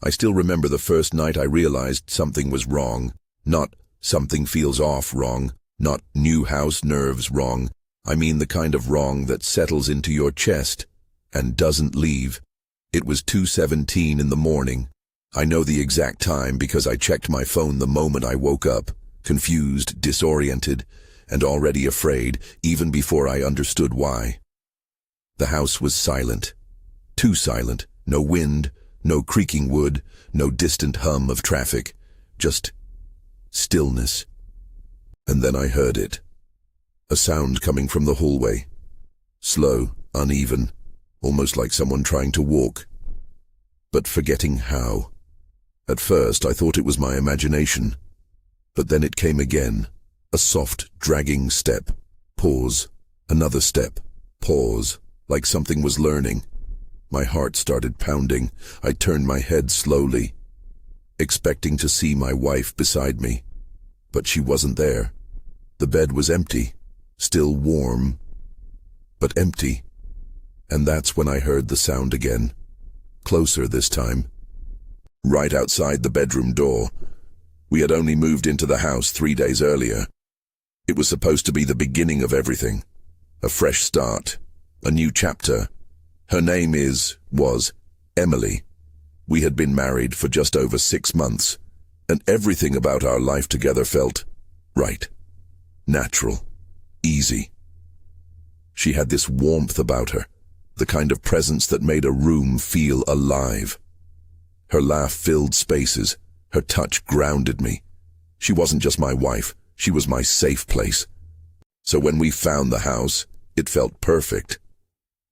I still remember the first night I realized something was wrong. Not something feels off wrong, not new house nerves wrong. I mean the kind of wrong that settles into your chest and doesn't leave. It was 2:17 in the morning. I know the exact time because I checked my phone the moment I woke up, confused, disoriented, and already afraid, even before I understood why. The house was silent. Too silent. No wind, no creaking wood, no distant hum of traffic. Just stillness. And then I heard it. A sound coming from the hallway. Slow, uneven, almost like someone trying to walk, but forgetting how. At first I thought it was my imagination, but then it came again. A soft, dragging step. Pause. Another step. Pause. Like something was learning. My heart started pounding. I turned my head slowly, expecting to see my wife beside me. But she wasn't there. The bed was empty. Still warm, but empty. And that's when I heard the sound again. Closer this time. Right outside the bedroom door. We had only moved into the house 3 days earlier. It was supposed to be the beginning of everything. A fresh start. A new chapter. Her name was Emily. We had been married for just over 6 months, and everything about our life together felt right. Natural. Easy. She had this warmth about her, the kind of presence that made a room feel alive. Her laugh filled spaces, her touch grounded me. She wasn't just my wife, she was my safe place. So when we found the house, it felt perfect.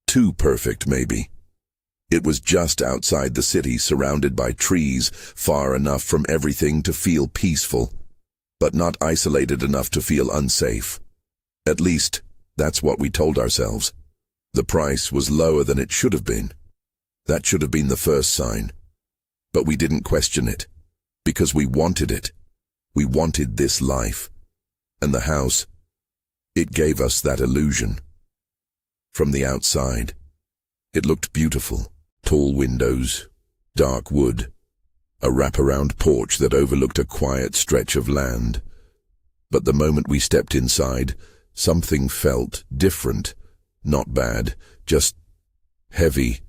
Too perfect, maybe. It was just outside the city, surrounded by trees, far enough from everything to feel peaceful, but not isolated enough to feel unsafe. At least, that's what we told ourselves. The price was lower than it should have been. That should have been the first sign. But we didn't question it, because we wanted it. We wanted this life. And the house, it gave us that illusion. From the outside, it looked beautiful. Tall windows, dark wood, a wraparound porch that overlooked a quiet stretch of land. But the moment we stepped inside, something felt different. Not bad, just heavy,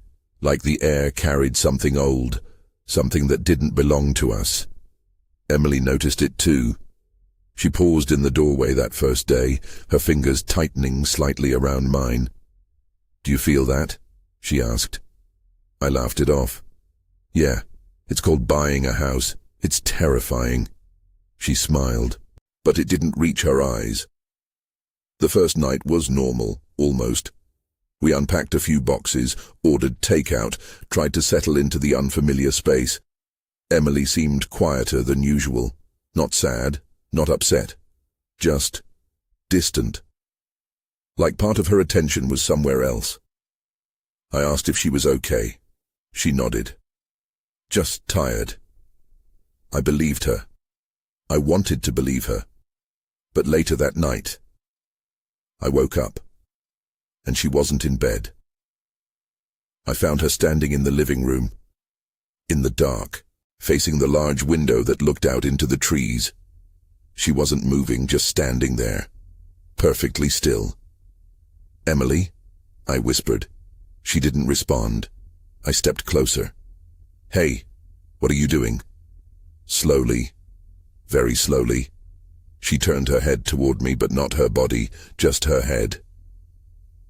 like the air carried something old, something that didn't belong to us. Emily noticed it too. She paused in the doorway that first day, her fingers tightening slightly around mine. "Do you feel that?" she asked. I laughed it off. "Yeah, it's called buying a house. It's terrifying." She smiled, but it didn't reach her eyes. The first night was normal, almost. We unpacked a few boxes, ordered takeout, tried to settle into the unfamiliar space. Emily seemed quieter than usual. Not sad, not upset. Just distant. Like part of her attention was somewhere else. I asked if she was okay. She nodded. Just tired. I believed her. I wanted to believe her. But later that night, I woke up, and she wasn't in bed. I found her standing in the living room, in the dark, facing the large window that looked out into the trees. She wasn't moving, just standing there, perfectly still. "Emily?" I whispered. She didn't respond. I stepped closer. "Hey, what are you doing?" Slowly, very slowly, she turned her head toward me, but not her body, just her head.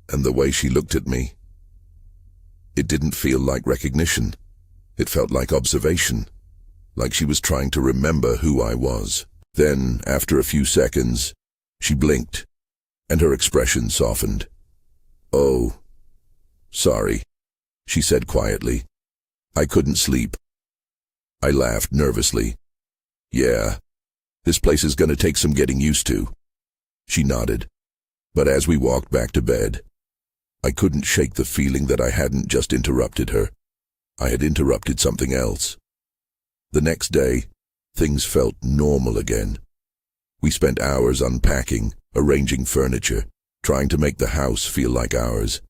And the way she looked at me, it didn't feel like recognition. It felt like observation, like she was trying to remember who I was. Then, after a few seconds, she blinked, and her expression softened. "Oh, sorry," she said quietly. "I couldn't sleep." I laughed nervously. "Yeah, this place is going to take some getting used to." She nodded, but as we walked back to bed, I couldn't shake the feeling that I hadn't just interrupted her. I had interrupted something else. The next day, things felt normal again. We spent hours unpacking, arranging furniture, trying to make the house feel like ours.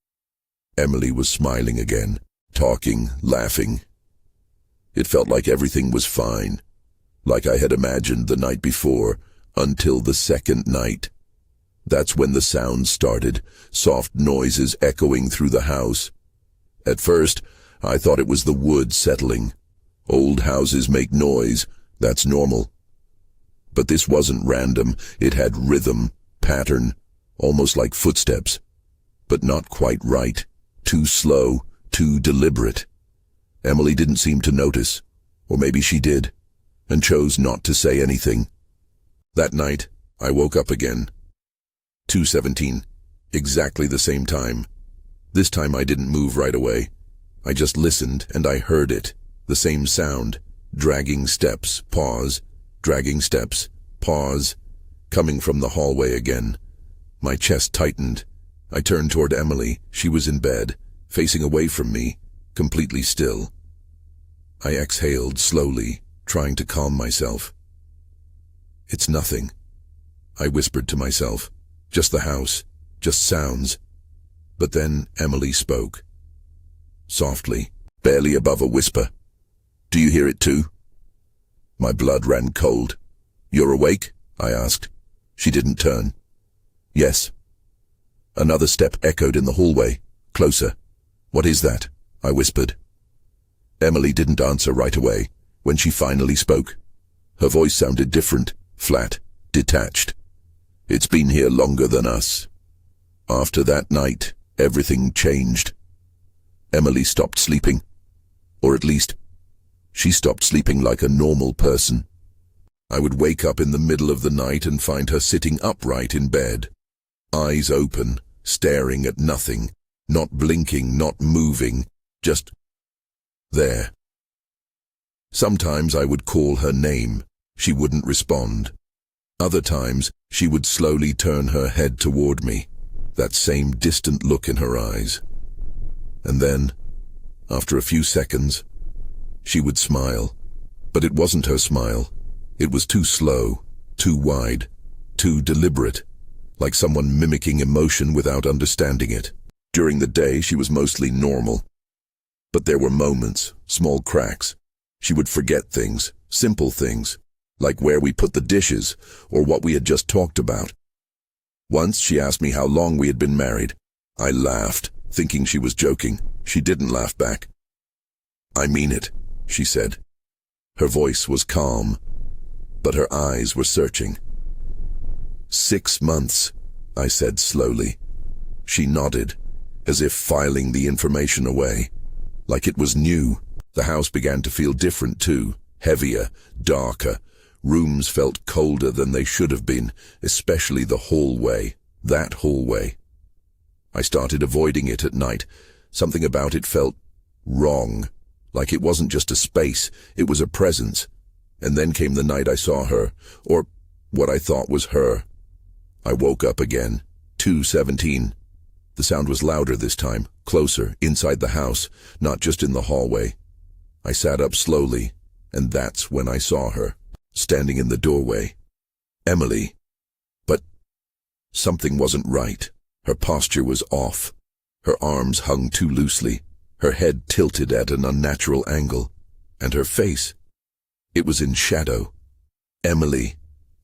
Emily was smiling again, talking, laughing. It felt like everything was fine, like I had imagined the night before, until the second night. That's when the sounds started, soft noises echoing through the house. At first, I thought it was the wood settling. Old houses make noise, that's normal. But this wasn't random, it had rhythm, pattern, almost like footsteps. But not quite right, too slow, too deliberate. Emily didn't seem to notice, or maybe she did, and chose not to say anything. That night, I woke up again. 2:17, exactly the same time. This time I didn't move right away. I just listened and I heard it, the same sound, dragging steps, pause, dragging steps, pause, coming from the hallway again. My chest tightened. I turned toward Emily. She was in bed, facing away from me, completely still. I exhaled slowly, trying to calm myself. It's nothing, I whispered to myself. Just the house, just sounds. But then Emily spoke. Softly, barely above a whisper. Do you hear it too? My blood ran cold. You're awake? I asked. She didn't turn. Yes. Another step echoed in the hallway, closer. What is that? I whispered. Emily didn't answer right away. When she finally spoke, her voice sounded different, flat, detached. It's been here longer than us. After that night, everything changed. Emily stopped sleeping. Or at least, she stopped sleeping like a normal person. I would wake up in the middle of the night and find her sitting upright in bed, eyes open, staring at nothing, not blinking, not moving, just there. Sometimes I would call her name. She wouldn't respond. Other times, she would slowly turn her head toward me, that same distant look in her eyes. And then, after a few seconds, she would smile. But it wasn't her smile. It was too slow, too wide, too deliberate, like someone mimicking emotion without understanding it. During the day, she was mostly normal. But there were moments, small cracks. She would forget things, simple things, like where we put the dishes or what we had just talked about. Once she asked me how long we had been married. I laughed, thinking she was joking. She didn't laugh back. I mean it, she said. Her voice was calm, but her eyes were searching. 6 months, I said slowly. She nodded, as if filing the information away. Like it was new. The house began to feel different too, heavier, darker. Rooms felt colder than they should have been, especially the hallway, that hallway. I started avoiding it at night. Something about it felt wrong, like it wasn't just a space, it was a presence. And then came the night I saw her, or what I thought was her. I woke up again, 2:17. The sound was louder this time, closer, inside the house, not just in the hallway. I sat up slowly, and that's when I saw her, standing in the doorway. Emily. But something wasn't right. Her posture was off. Her arms hung too loosely, her head tilted at an unnatural angle, and her face, it was in shadow. Emily,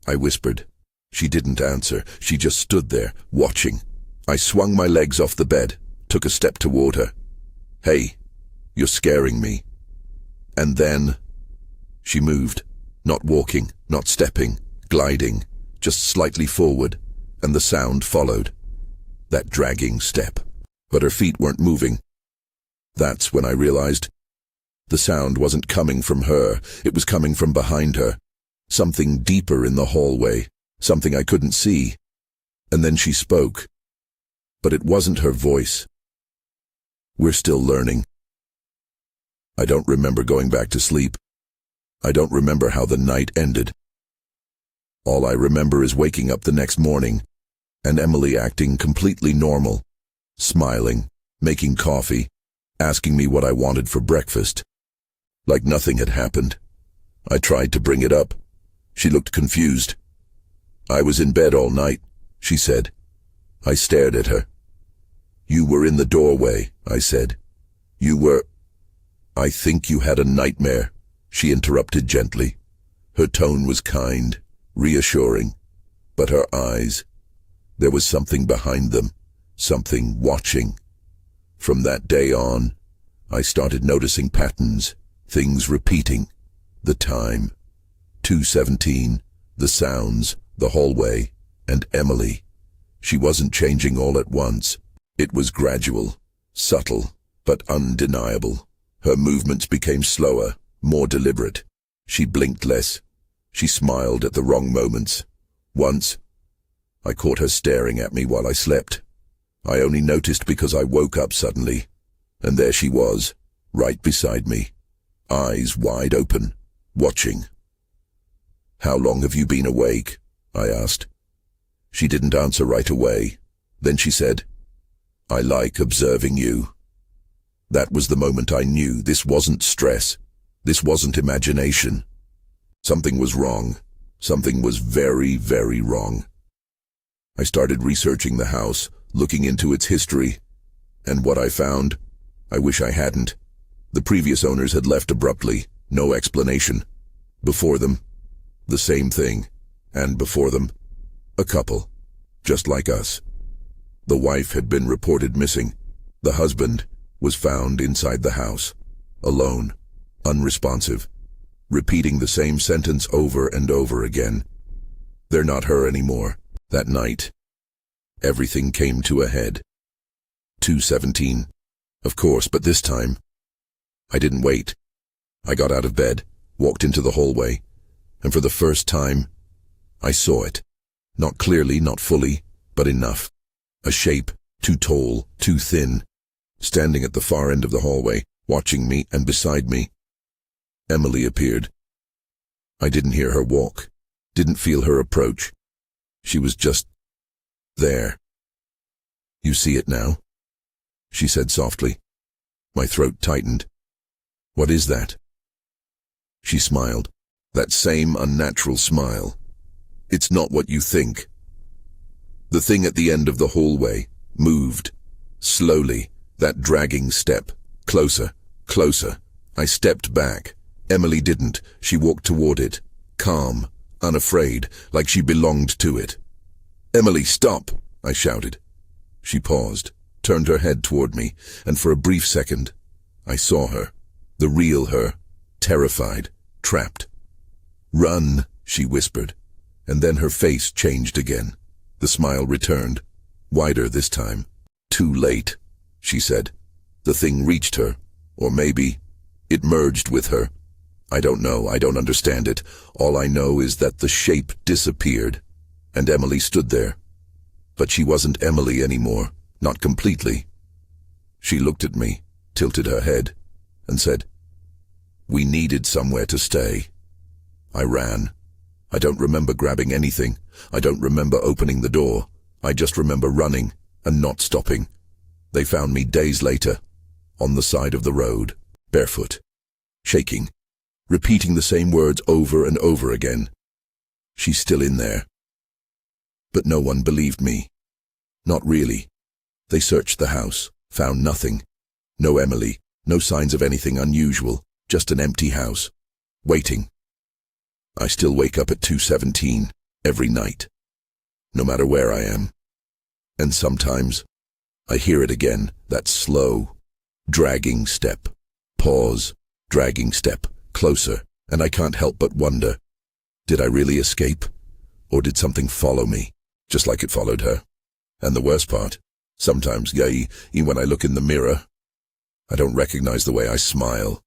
I whispered. She didn't answer. She just stood there, watching. I swung my legs off the bed, took a step toward her. Hey, you're scaring me. And then she moved, not walking, not stepping, gliding, just slightly forward, and the sound followed. That dragging step. But her feet weren't moving. That's when I realized the sound wasn't coming from her, it was coming from behind her. Something deeper in the hallway, something I couldn't see. And then she spoke. But it wasn't her voice. We're still learning. I don't remember going back to sleep. I don't remember how the night ended. All I remember is waking up the next morning, and Emily acting completely normal, smiling, making coffee, asking me what I wanted for breakfast. Like nothing had happened. I tried to bring it up. She looked confused. I was in bed all night, she said. I stared at her. You were in the doorway, I said. You were... I think you had a nightmare, She interrupted gently. Her tone was kind, reassuring, but her eyes, there was something behind them, something watching. From that day on, I started noticing patterns, things repeating. The time, 2:17, the sounds, the hallway, and Emily. She wasn't changing all at once. It was gradual, subtle, but undeniable. Her movements became slower, more deliberate. She blinked less. She smiled at the wrong moments. Once, I caught her staring at me while I slept. I only noticed because I woke up suddenly, and there she was, right beside me, eyes wide open, watching. "How long have you been awake?" I asked. She didn't answer right away. Then she said, "I like observing you." That was the moment I knew this wasn't stress. This wasn't imagination. Something was wrong. Something was very, very wrong. I started researching the house, looking into its history. And what I found, I wish I hadn't. The previous owners had left abruptly, no explanation. Before them, the same thing. And before them, a couple, just like us. The wife had been reported missing. The husband was found inside the house, alone, unresponsive, repeating the same sentence over and over again. "They're not her anymore." That night, everything came to a head. 2:17, of course, but this time, I didn't wait. I got out of bed, walked into the hallway, and for the first time, I saw it. Not clearly, not fully, but enough. A shape, too tall, too thin, standing at the far end of the hallway, watching me, and beside me, Emily appeared. I didn't hear her walk, didn't feel her approach. She was just there. "You see it now?" she said softly. My throat tightened. "What is that?" She smiled, that same unnatural smile. "It's not what you think." The thing at the end of the hallway moved, slowly, that dragging step, closer, closer. I stepped back. Emily didn't. She walked toward it, calm, unafraid, like she belonged to it. "Emily, stop!" I shouted. She paused, turned her head toward me, and for a brief second, I saw her, the real her, terrified, trapped. "Run," she whispered, and then her face changed again. The smile returned, wider this time. "Too late," she said. The thing reached her, or maybe it merged with her. I don't know, I don't understand it. All I know is that the shape disappeared, and Emily stood there. But she wasn't Emily anymore, not completely. She looked at me, tilted her head, and said, "We needed somewhere to stay." I ran. I don't remember grabbing anything. I don't remember opening the door. I just remember running and not stopping. They found me days later, on the side of the road, barefoot, shaking, repeating the same words over and over again. "She's still in there." But no one believed me. Not really. They searched the house, found nothing. No Emily, no signs of anything unusual, just an empty house, waiting. I still wake up at 2:17 every night, no matter where I am. And sometimes I hear it again, that slow, dragging step. Pause, dragging step, closer, and I can't help but wonder, did I really escape? Or did something follow me, just like it followed her? And the worst part, sometimes, when I look in the mirror, I don't recognize the way I smile,